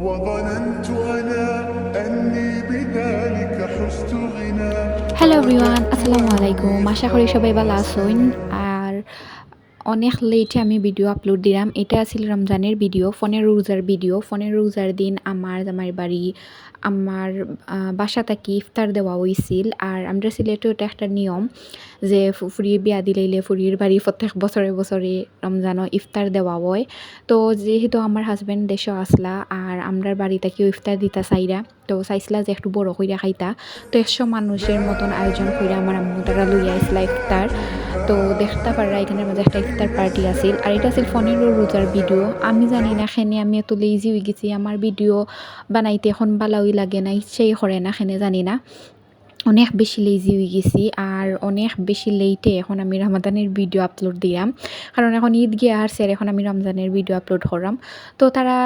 وظننت أنا أني بذلك حزت غنى hello everyone, আসসালামু আলাইকুম। আশা করি সবাই ভালো আছেন। আর অনেক লেটে আমি ভিডিও আপলোড দিলাম। এটা ছিল রমজানের ভিডিও, ফোনের রোজার দিন আমার জামাইর বাড়ি আমার বাসা থেকে ইফতার দেওয়া হয়েছিল। আর আমরা সিলেটে এটা একটা নিয়ম যে ফুফুরি বিয়া দিলাইলে ফুরির বাড়ি প্রত্যেক বছরে বছরে রমজানও ইফতার দেওয়া হয়। তো যেহেতু আমার হাজব্যান্ড দেশও আসলা আর আমরার বাড়ি থেকেও ইফতার দিতা চাইরা, তো চাইছিলা যে একটু বড় কইরা খাইতা। তো 100 মানুষের মতন আয়োজন কইরা আমার আম্মু তারা লইয়া আইসলা ইফতার। তো দেখতে পাররা এখানের মাঝে একটা ইফতার পার্টি আছিল। আর এটা আছিল ফোনেরও রোজার ভিডিও। আমি জানি না খেনে আমি এত লেজি হয়ে গেছি, আমার ভিডিও বানাইতে এখন বালাওই লাগে না, ইচ্ছেই করে না, খেনে জানি না অনেক বেশি লেজি হয়ে গেছি। আর অনেক বেশি লেটে এখন আমি রমাদানের ভিডিও আপলোড দিলাম, কারণ এখন ঈদ গিয়ে আসছে আর এখন আমি রমজানের ভিডিও আপলোড করাম। তো তারা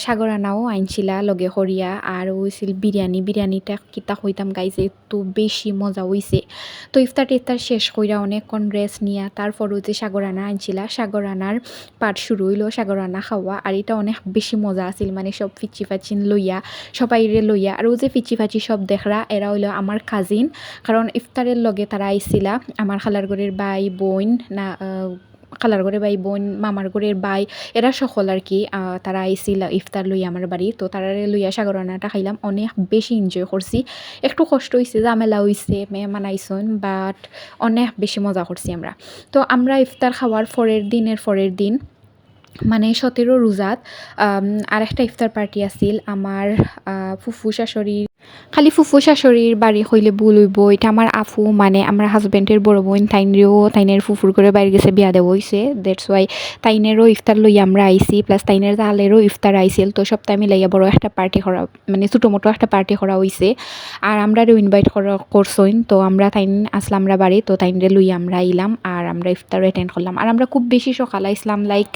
সাগরানাও আইনছিলা লগে করিয়া আর হয়েছিল বিরিয়ানিটা কিতা হইতাম গাইছে, একটু বেশি মজা হইছে। তো ইফতার শেষ কইরা অনেকক্ষণ রেস্ট নিয়া তারপরও যে সাগরানা আনছিলা, সাগরানার পাট শুরু হইলো, সাগরানা খাওয়া। আর এটা অনেক বেশি মজা আছিল, মানে সব ফিচি ফাচিন লইয়া সবাইরে লইয়া। আর ও যে ফিচি ফাচি সব দেখরা এরা হইলো আমার কাজিন, কারণ ইফতারের লগে তারা আইছিলা। আমার খালার ঘরের ভাই বোন না খালার ঘরের ভাই বোন, মামার ঘরের ভাই, এরা সকল আর কি তারা আইছিল ইফতার লইয়া আমার বাড়ি। তো তারা লইয়া সাগরানাটা খাইলাম, অনেক বেশি এনজয় করছি। একটু কষ্ট হয়েছে, ঝামেলা হয়েছে, মেহমান আইসন, বাট অনেক বেশি মজা করছি আমরা। তো আমরা ইফতার খাওয়ার পরের দিন মানে 17 রোজাত আর একটা ইফতার পার্টি আছিল আমার ফুফু শাশুড়ির। খালি ফুফু শাশুড়ির বাড়ি হইলে ভুল হইব, এটা আমার আফু মানে আমার হাজব্যান্ডের বড় বোন, তাইনের ফুফুর করে বাইরে গেছে বিয়া দেওয়া হয়েছে। দ্যাটস ওয়াই তাইনেরও ইফতার লইয়া আমরা আইসি, প্লাস তাইনের জালেরও ইফতার আইছিল। তো সপ্তাহে মিলাইয়া বড় একটা পার্টি করা, মানে ছোটো মোটো একটা পার্টি করা হয়েছে। আর আমরাও ইনভাইট করছইন। তো আমরা তাইন আসলাম আমরা বাড়ি, তো তাইনরে লইয়া আমরা আইলাম আর আমরা ইফতার অ্যাটেন্ড করলাম। আর আমরা খুব বেশি সকাল আইসলাম, লাইক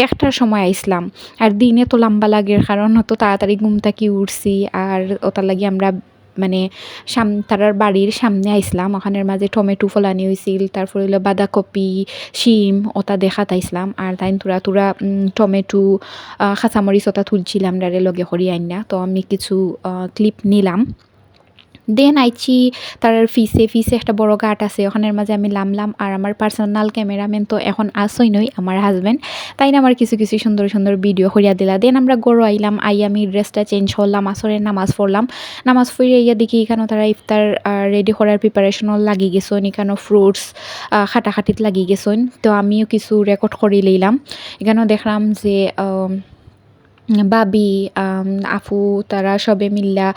1টার সময় আইসলাম। আর দিনে তো লম্বা লাগে, কারণ হতো তাড়াতাড়ি ঘুম থেকে উঠছি। আর ওটার লাগি আমরা মানে তারার বাড়ির সামনে আইসলাম, ওখানের মাঝে টমেটো ফলানি হয়েছিল, তারপর হইলো বাঁধাকপি, শিম ওটা দেখাত আইসলাম। আর তাই তুরা টমেটো কাঁচামরিচ ওটা তুলছিলাম ডারে লগে করি আইনা। তো আমি কিছু ক্লিপ নিলাম। দেন আইছি তার ফিসে একটা বড় ঘাট আছে, ওখানের মাঝে আমি নামলাম। আর আমার পার্সোনাল ক্যামেরাম্যান তো এখন আসই নই আমার হাজব্যান্ড, তাই না আমার কিছু সুন্দর ভিডিও করিয়া দিলা। দেন আমরা গড় আইলাম, আমি ড্রেসটা চেঞ্জ করলাম, আসরের নামাজ পড়লাম। নামাজ পড়ে ইয়া দেখি এখানে তারা ইফতার রেডি করার প্রিপারেশনও লাগি গেছেন, এখানেও ফ্রুটস খাটাখাটিত লাগি গেছেন। তো আমিও কিছু রেকর্ড করে লইলাম। এখানেও দেখলাম যে বাবি আফু তারা সবে মিল্লা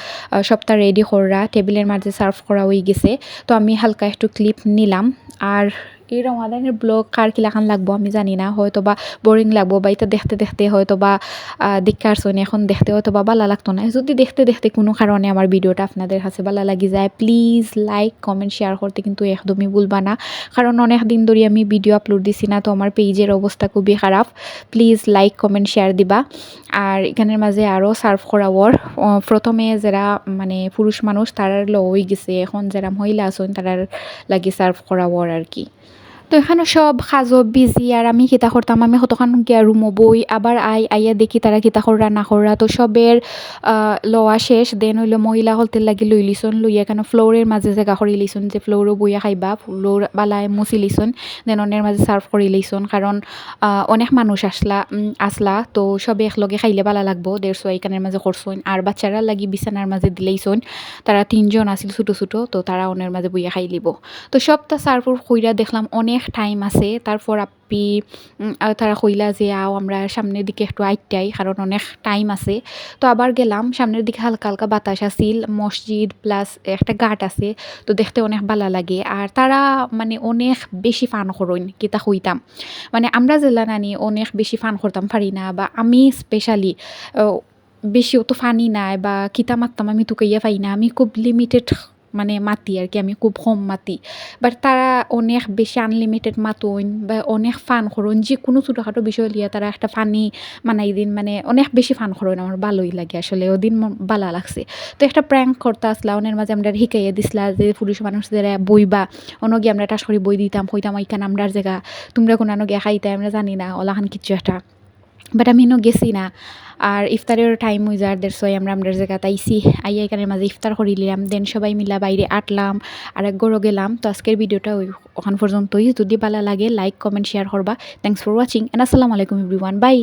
সবটা রেডি করা টেবিলের মাঝে সার্ভ করা হয়ে গেছে। তো আমি হালকা একটু ক্লিপ নিলাম। আর এই রমাদানের ব্লগ কার কিলাখান লাগবো আমি জানি না, হয়তো বা বোরিং লাগবো, বা এটা দেখতে হয়তো বা দেখতে আসছেন এখন দেখতে হয়তো বা ভালো লাগতো না। যদি দেখতে কোনো কারণে আমার ভিডিওটা আপনাদের কাছে ভালো লাগি যায়, প্লিজ লাইক কমেন্ট শেয়ার করতে কিন্তু একদমই ভুলবা না, কারণ অনেক দিন ধরে আমি ভিডিও আপলোড দিছি না, তো আমার পেজের অবস্থা খুবই খারাপ। প্লিজ লাইক কমেন্ট শেয়ার দিবা। আর এখানের মাঝে আরও সার্ভ করা ওর প্রথমে যারা মানে পুরুষ মানুষ তারার লই গেছে, এখন যারা মহিলা আছেন তারার লাগি সার্ভ করা ওর আর কি। তো এখানে সব সাজো বিজি। আর আমি কিতা করতাম, আমি কতক্ষণ গিয়া রুমো বই আবার আইয়া দেখি তারা কিতা কররা না কররা। তো সবের লওয়া শেষ। দেন হইলো মহিলা হলতে লাগি লই লিছন, লইয়া কেন ফ্লোরের মাঝে জায়গা করে লিছন যে ফ্লোরও বইয়া খাইবা, ফ্লোর বালায় মুছি লিছন। দেন অন্যের মাঝে সার্ভ করে লিছন, কারণ অনেক মানুষ আসলা তো সবে একলগে খাইলে ভালো লাগবো। দেড়শো এইখানের মাঝে করছইন। আর বাচ্চারা লাগি বিছানার মাঝে দিলেইছইন, তারা 3জন আসিল ছোটো, তো তারা অন্যের মাঝে বইয়া খাই লিব। তো সবটা সার্ভ কইরা দেখলাম অনেক টাইম আছে। তারপর আপনি তারা কইলা যে আমরা সামনের দিকে একটু আইটাই, কারণ অনেক টাইম আছে। তো আবার গেলাম সামনের দিকে, হালকা বাতাস আসিল, মসজিদ প্লাস একটা ঘাট আছে, তো দেখতে অনেক ভালো লাগে। আর তারা মানে অনেক বেশি ফান করইন কিতা হইতাম, মানে আমরা জেলা নানি অনেক বেশি ফান করতাম পারি না, বা আমি স্পেশালি বেশি অত ফানি নাই বা কিতা মারতাম আমি তুকাইয়া পাই না, আমি খুব লিমিটেড মানে মাতি আর কি, আমি খুব কম মাতি। বাট তারা অনেক বেশি আনলিমিটেড মাতইন বা অনেক ফান করুন, যে কোনো ছোটোখাটো বিষয় লিয়া তারা একটা ফানি মানাই দিন, মানে অনেক বেশি ফান করুন, আমার ভালোই লাগে আসলে, ওদিন ভালো লাগছে। তো একটা প্র্যাঙ্ক করতে আসলা, ওনের মাঝে আমরা শিখাইয়া দিছিলা যে পুরুষ মানুষদের বইবা অনগি আমরা টাস করে বই দিতাম, হইতাম ওইখানে আমরার জায়গা তোমরা কোনো গিয়া খাইতে আমরা জানি না ওলাখান কিছু একটা। বাট আমি ইনো গেছি না আর ইফতারের টাইম হয়ে যায় দেড় ছয় আমরা জায়গা আইসি আইয়া এখানে মাঝে ইফতার করিলাম দেন সবাই মিলা বাইরে আটলাম আর এক গড়ো গেলাম তো আজকের ভিডিওটা ওখান পর্যন্তই যদি ভালো লাগে লাইক কমেন্ট শেয়ার করবা থ্যাংকস ফর ওয়াচিং এন্ড আসসালামু আলাইকুম এভরিওয়ান বাই